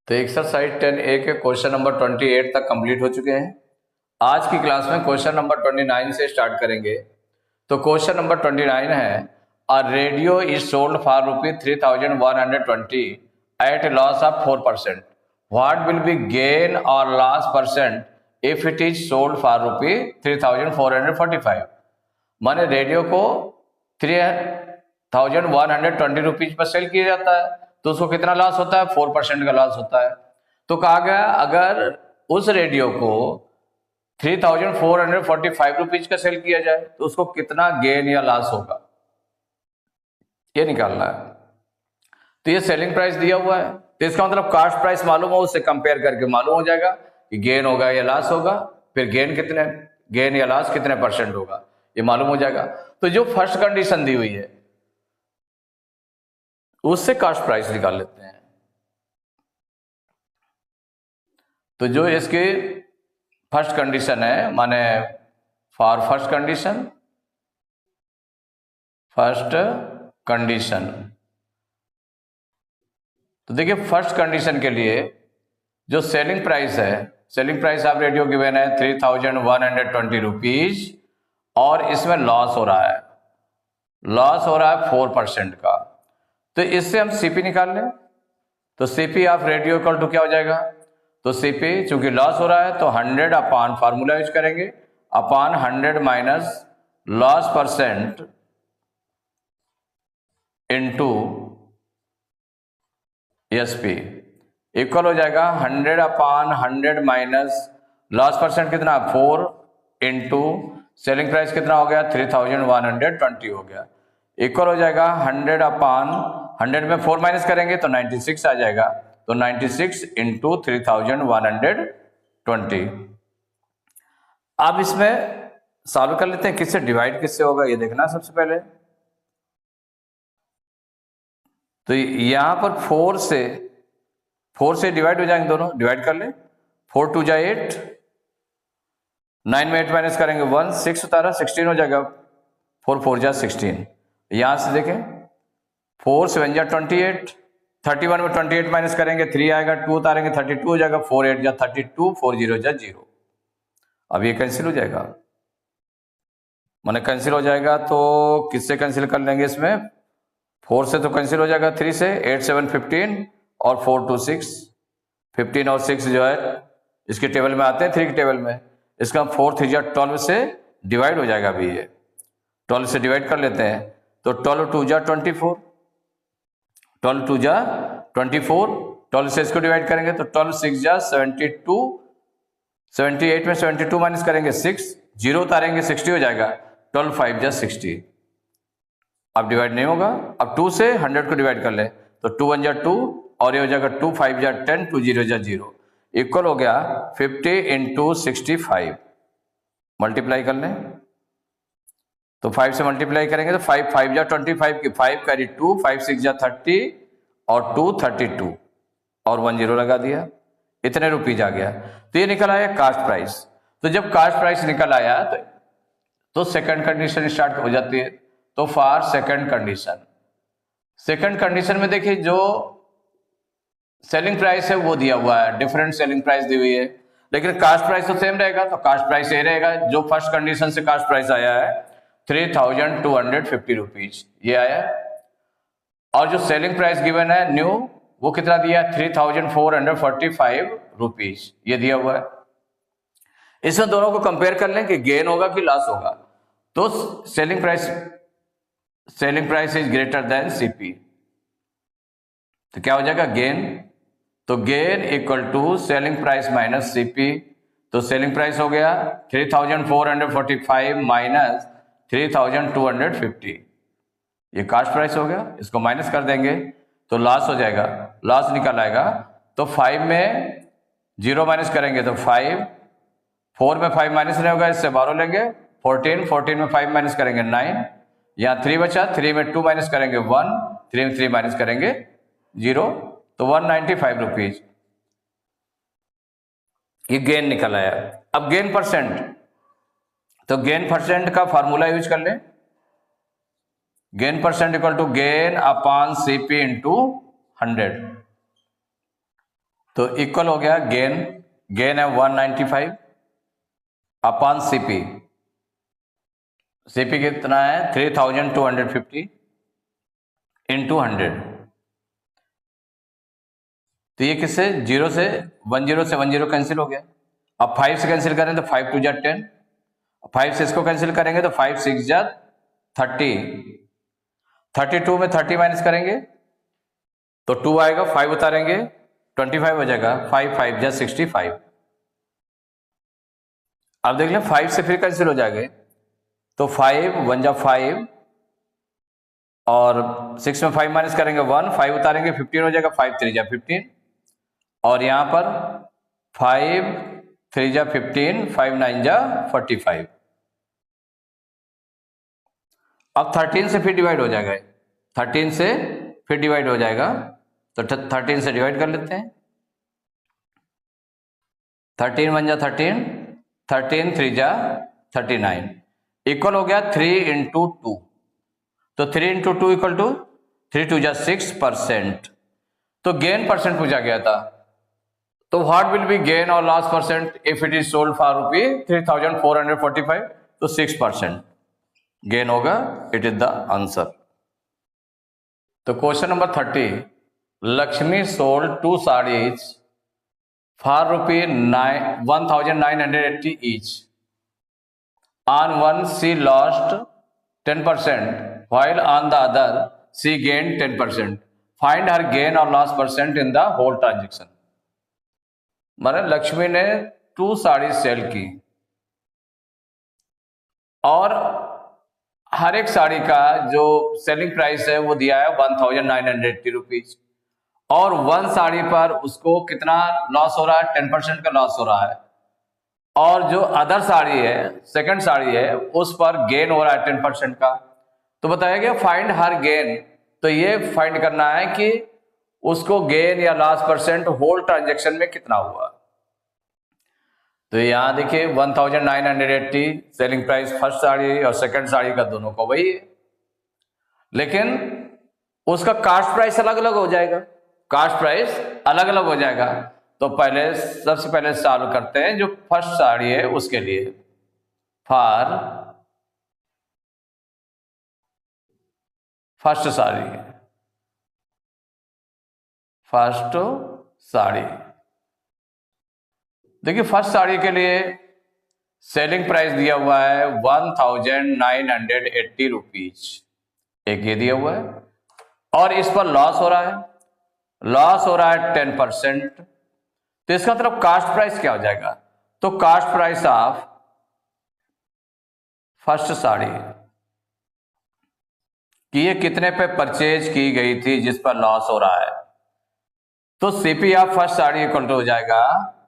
तो exercise 10A के question number 28 तक कंप्लीट हो चुके हैं। आज की क्लास में क्वेश्चन नंबर 29 से स्टार्ट करेंगे। तो क्वेश्चन नंबर 29 है, a radio is sold for ₹3120 at loss of 4%। What will be gain और loss percent if it is sold for ₹3445। माने रेडियो को 3120 पर सेल किया जाता है तो उसको कितना लॉस होता है? 4% का लॉस होता है। तो कहा गया अगर उस रेडियो को 3445 रुपीज का सेल किया जाए तो उसको कितना गेन या लॉस होगा, ये निकालना है। तो ये सेलिंग प्राइस दिया हुआ है, तो इसका मतलब कास्ट प्राइस मालूम हो, उससे कंपेयर करके मालूम हो जाएगा कि गेन होगा या लॉस होगा, फिर गेन या लॉस कितने परसेंट होगा ये मालूम हो जाएगा। तो जो फर्स्ट कंडीशन दी हुई है उससे कास्ट प्राइस निकाल लेते हैं। तो जो इसकी फर्स्ट कंडीशन है, माने फॉर फर्स्ट कंडीशन, तो देखिए फर्स्ट कंडीशन के लिए जो सेलिंग प्राइस है, selling price of radio given है 3120 रुपीज और इसमें लॉस हो रहा है 4% का। तो इससे हम सीपी निकाल लें। तो CP of radio equal to क्या हो जाएगा? तो सीपी चूंकि लॉस हो रहा है तो 100 अपान फार्मूला यूज करेंगे, अपान 100 minus loss percent into SP equal हो जाएगा 100 अपान 100 माइनस लॉस परसेंट कितना 4 इंटू सेलिंग प्राइस कितना हो गया 3120 हो गया, इक्वल हो जाएगा 100 अपान 100 में 4 माइनस करेंगे तो 96 आ जाएगा। तो 96 इंटू 3120। अब इसमें सॉल्व कर लेते हैं, किससे डिवाइड किससे होगा ये देखना सबसे पहले। तो यहां पर 4 से डिवाइड हो जाएंगे, दोनों डिवाइड कर ले। 4 2 जा 8, 9 में 8 माइनस करेंगे 1, 6 उतारा 16 हो जाएगा, 4 4 जा 16। यहां से देखें 4 7 जा 28, 31 में 28 माइनस करेंगे 3 आएगा, 2 उतारेंगे 32 हो जाएगा, 4 8 जा 32, 4 0 जा 0। अब ये कैंसिल हो जाएगा, माने कैंसिल हो जाएगा। तो किससे कैंसिल कर लेंगे? इसमें 4 से तो कैंसिल हो जाएगा, 3 से 8 7 15 और 4 2 6, 15 और 6 जो है इसके टेबल में आते हैं 3 के टेबल में, इसका 4 3 जा 12 से डिवाइड हो जाएगा। अभी ये 12 से डिवाइड कर लेते हैं तो 12 2 जा 24, 12 2 जा 24, 12 से इसको डिवाइड करेंगे तो 12 6 जा 72, 78 में 72 माइनस करेंगे 6, 0 उतारेंगे 60 हो जाएगा, 12 5 जा 60। अब डिवाइड नहीं होगा, अब 2 से 100 को डिवाइड कर ले तो 2 1 जा 2 और ये हो जाएगा 2 5 जा 10, 2 0 जा 0, इक्वल हो गया 50 इंटू 65। मल्टीप्लाई कर लें तो 5 से मल्टीप्लाई करेंगे तो 5 5 जा 25 की 5 कैरी 2, 5 6 जा 30 और 2 32 और 1 0 लगा दिया, इतने रुपीज आ गया। तो ये निकल आया कास्ट प्राइस। तो जब कास्ट प्राइस निकल आया तो सेकंड कंडीशन स्टार्ट हो जाती है। तो फॉर सेकंड कंडीशन में देखिए जो सेलिंग प्राइस है वो दिया हुआ है, डिफरेंट सेलिंग प्राइस दी हुई है, लेकिन कास्ट प्राइस तो सेम रहेगा। तो कास्ट प्राइस ये रहेगा जो फर्स्ट कंडीशन से कास्ट प्राइस आया है 3250 रुपीज ये आया, और जो सेलिंग प्राइस गिवन है न्यू वो कितना दिया 3445 रुपीज ये दिया हुआ है। इसमें दोनों को कंपेयर कर लें कि गेन होगा कि लॉस होगा। तो selling price is greater than CP, तो क्या हो जाएगा गेन। तो gain equal to selling price minus CP. तो सेलिंग प्राइस हो गया 3445 माइनस 3250, ये कास्ट प्राइस हो गया, इसको माइनस कर देंगे तो लॉस हो जाएगा, लॉस निकल आएगा। तो 5 में 0 माइनस करेंगे तो 5, 4 में 5 माइनस नहीं होगा, इससे 12 लेंगे 14, 14 में 5 माइनस करेंगे 9, यहाँ 3 बचा, 3 में 2 माइनस करेंगे 1, 3 में 3 माइनस करेंगे 0, तो 195 रुपीज ये गेन निकल आया। अब गेन परसेंट, तो गेन परसेंट का फॉर्मूला यूज कर लें। Gain percent equal to gain upon CP into 100। तो इक्वल हो गया गेन है 195 अपॉन सीपी। सीपी कितना है 3250 इंटू 100। तो ये किससे 0 से 10 कैंसिल हो गया। अब 5 से कैंसिल करें तो 5 2 जा 10, 5 से इसको कैंसिल करेंगे तो 5 6 जा 30, 32 में 30 माइनस करेंगे तो 2 आएगा, 5 उतारेंगे 25 हो जाएगा, 5 5 जा 65। अब देख लें 5 से फिर कैंसिल हो जाएंगे तो 5 1 जा 5 और 6 में 5 माइनस करेंगे 1, 5 उतारेंगे 15 हो जाएगा, 5 3 जा 15 और यहां पर 5 3 जा 15, 5 9 जा 45। अब 13 से फिर डिवाइड हो जाएगा, 13 से फिर डिवाइड हो जाएगा तो 13 से डिवाइड कर लेते हैं। 13 1 जा 13, 13 3 जा 39 इक्वल हो गया 3 इंटू 2। तो 3 इंटू 2 इक्वल टू 3 2 जा 6%। तो गेन परसेंट पूछा गया था, तो व्हाट विल बी गेन और loss percent if it is sold for ₹3445? तो 6% गेन होगा, इट इज द आंसर। तो question number 30, Lakshmi sold 2 saris for ₹1980 each. On one she lost 10%, while on the other she gained 10%. Find her gain or loss percent in the whole transaction. मतलब लक्ष्मी ने 2 sari cell की और हर एक साड़ी का जो selling price है वो दिया है ₹1980 और 1 साड़ी पर उसको कितना लॉस हो रहा है, 10% का लॉस हो रहा है। और जो अदर साड़ी है, सेकंड साड़ी है, उस पर गेन हो रहा है 10% का। तो बताया गया फाइंड हर गेन, तो ये फाइंड करना है कि उसको गेन या लॉस परसेंट होल ट्रांजैक्शन में कितना हुआ। तो यहां देखिए 1980 सेलिंग प्राइस फर्स्ट साड़ी और सेकंड साड़ी का दोनों का वही है, लेकिन उसका कास्ट प्राइस अलग अलग हो जाएगा। कास्ट प्राइस अलग अलग हो जाएगा। तो सबसे पहले सॉल्व करते हैं जो फर्स्ट साड़ी है उसके लिए। फॉर फर्स्ट साड़ी देखिए, फर्स्ट साड़ी के लिए सेलिंग प्राइस दिया हुआ है ₹1980, एक ये दिया हुआ है, और इस पर लॉस हो रहा है 10%। तो इसका मतलब कास्ट प्राइस क्या हो जाएगा, तो cost price of first sari कि ये कितने पे परचेज की गई थी जिस पर लॉस हो रहा है, तो CP of first sari equal to हो जाएगा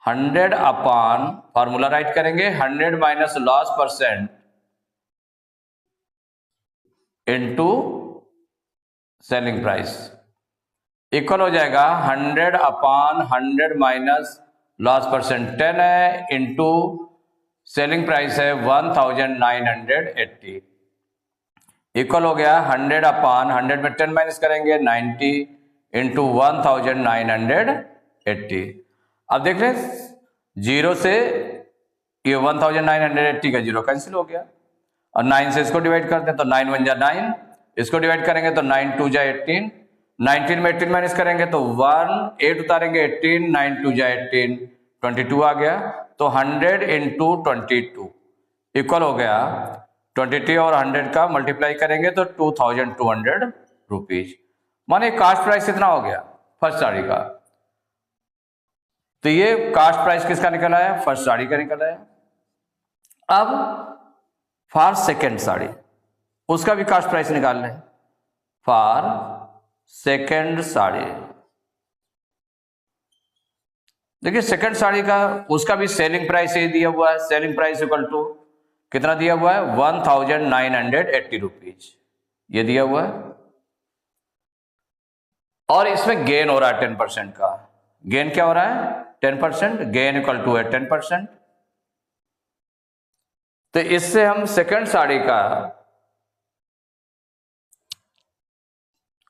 100 अपॉन, फॉर्मूला राइट करेंगे 100 minus loss percent into selling price equal हो जाएगा 100 अपॉन 100 माइनस लॉस परसेंट 10 है इंटू सेलिंग प्राइस है 1980 इक्वल हो गया 100 अपॉन 100 में 10 माइनस करेंगे 90 इंटू 1980। अब देख लें 0 से ये 1980 का 0 कैंसिल हो गया और 9 से इसको डिवाइड करते हैं तो 9 1 जा 9, इसको डिवाइड करेंगे तो 9 2 जा 18, 19 में 18 माइनस करेंगे तो 1 8 उतारेंगे 18, 9 2 जा 18, 22 आ गया। तो 100 इंटू 22 इक्वल हो गया 22 और 100 का मल्टीप्लाई करेंगे तो ₹2200। माने कास्ट प्राइस कितना हो गया फर्स्ट साड़ी का। तो ये कास्ट प्राइस किसका निकला है, फर्स्ट साड़ी का निकला है। अब फॉर सेकेंड साड़ी उसका भी कास्ट प्राइस निकाल लें। फॉर सेकेंड साड़ी देखिए, सेकेंड साड़ी का उसका भी सेलिंग प्राइस ये दिया हुआ है, सेलिंग प्राइस इक्वल टू कितना दिया हुआ है ₹1980 ये दिया हुआ है, और इसमें गेन हो रहा है 10% का। गेन क्या हो रहा है 10%, गेन इक्वल टू है 10%। तो इससे हम सेकंड साड़ी का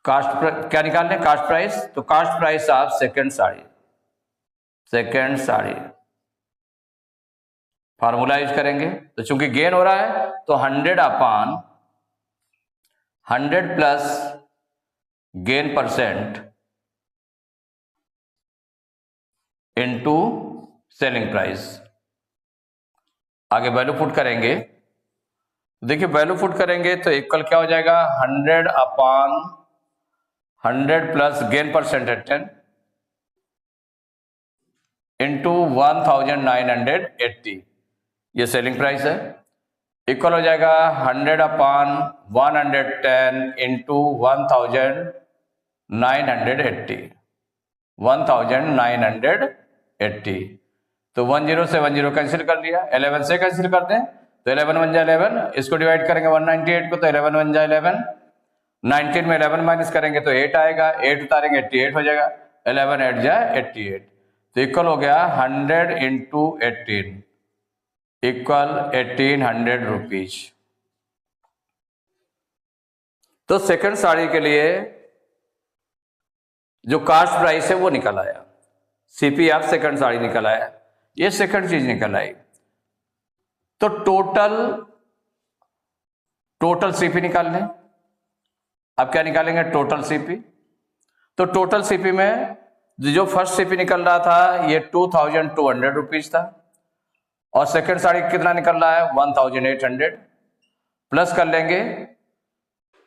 कास्ट क्या निकाल लें, कास्ट प्राइस। तो cost price of second sari second sari, formula use करेंगे। तो चूंकि गेन हो रहा है तो 100 plus gain percent into selling price. आगे वैल्यू पुट करेंगे, देखिए वैल्यू पुट करेंगे तो इक्वल क्या हो जाएगा, 100 प्लस गेन परसेंट है 10 इंटू 1980, ये सेलिंग प्राइस है, इक्वल हो जाएगा 100/110 इंटू 1980। तो 10 से 10 कैंसिल कर लिया, 11 से कैंसिल कर दें तो 11 1 जा 11, इसको डिवाइड करेंगे 198 को तो 11 1 जा 11, 19 में 11 माइनस करेंगे तो 8 आएगा, 8 उतारेंगे 88 हो जाएगा, 11 8 जा 88, तो इक्वल हो गया 100 इंटू 18 इक्वल 1800 रुपीज। तो सेकंड साड़ी के लिए जो कास्ट प्राइस है वो निकल आया, सीपी ऑफ सेकंड साड़ी निकल आया, ये सेकंड चीज निकल आई। तो टोटल सीपी निकाल लें। अब क्या निकालेंगे, टोटल सीपी। तो टोटल सीपी में जो फर्स्ट सीपी निकल रहा था ये 2200 रुपीज था, और सेकंड साड़ी कितना निकल रहा है 1800, प्लस कर लेंगे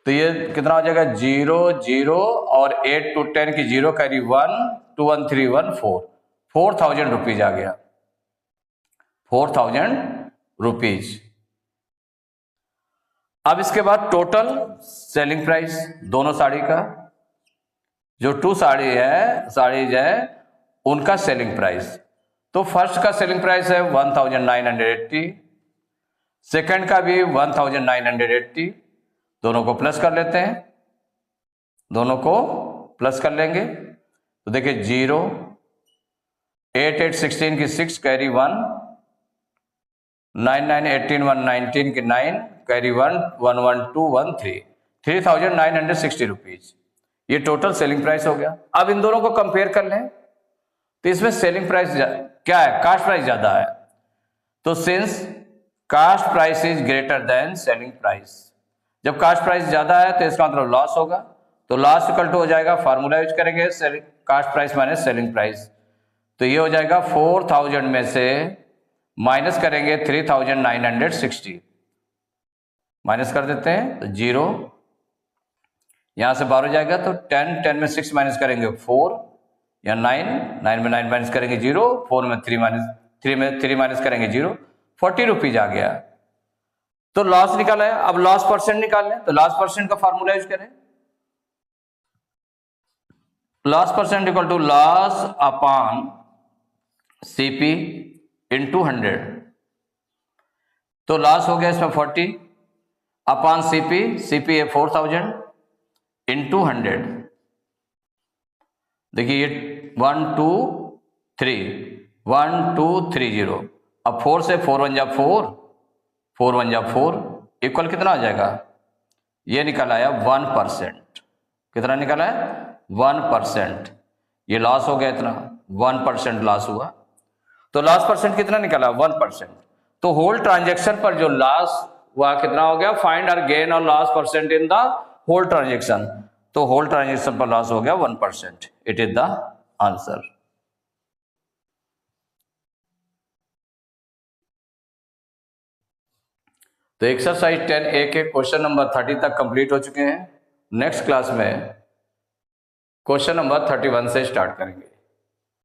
तो ये कितना हो जाएगा 0 0 और 8 to 10 की 0 कैरी 1 2 1 3 1 4, 4000 रुपीज आ गया, 4000 रुपीज। अब इसके बाद टोटल सेलिंग प्राइस दोनों साड़ी का, जो 2 साड़ीज है उनका सेलिंग प्राइस। तो फर्स्ट का सेलिंग प्राइस है 1980, सेकंड का भी 1980, दोनों को प्लस कर लेते हैं, दोनों को प्लस कर लेंगे तो देखिए 0 8 8 16 की 6 कैरी 1, 9 9 18 119 की 9 कैरी 1 1 1 2 1 3, 3960 रुपीज, ये टोटल सेलिंग प्राइस हो गया। अब इन दोनों को कंपेयर कर लें तो इसमें सेलिंग प्राइस क्या है, कास्ट प्राइस ज्यादा है, तो since cost price is greater then selling price, जब कास्ट प्राइस ज्यादा है तो इसका मतलब लॉस होगा, तो लॉस इक्वल टू हो जाएगा, फार्मूला यूज करेंगे cost price minus selling price, तो ये हो जाएगा 4000 में से माइनस करेंगे 3960, माइनस कर देते हैं तो 0, यहां से 12 हो जाएगा तो 10 में 6 माइनस करेंगे 4 या 9 में 9 माइनस करेंगे 0, 4 में 3 माइनस करेंगे 0, 40 रुपीज आ गया। तो लॉस निकाला है, अब लॉस परसेंट निकालना है तो लॉस परसेंट का फार्मूला यूज करें, loss percent equal to loss upon CP into 100, तो लॉस हो गया इसमें 40 अपॉन सीपी है 4000 इंटू 100, देखिए ये 1 2 3 1 2 3 0, अब 4 से 4 1 जा 4 4 1 जा 4 इक्वल कितना आ जाएगा, ये निकल आया 1%, कितना निकला है 1%, ये लॉस हो गया इतना 1% लॉस हुआ, तो लॉस परसेंट कितना निकला 1%, तो होल ट्रांजेक्शन पर जो लॉस हुआ कितना हो गया, फाइंड और गेन और loss percent in the whole transaction, तो होल ट्रांजेक्शन पर लॉस हो गया 1%, इट इज द आंसर। तो एक्सरसाइज 10A के क्वेश्चन नंबर 30 तक कंप्लीट हो चुके हैं। नेक्स्ट क्लास में क्वेश्चन नंबर 31 से स्टार्ट करेंगे।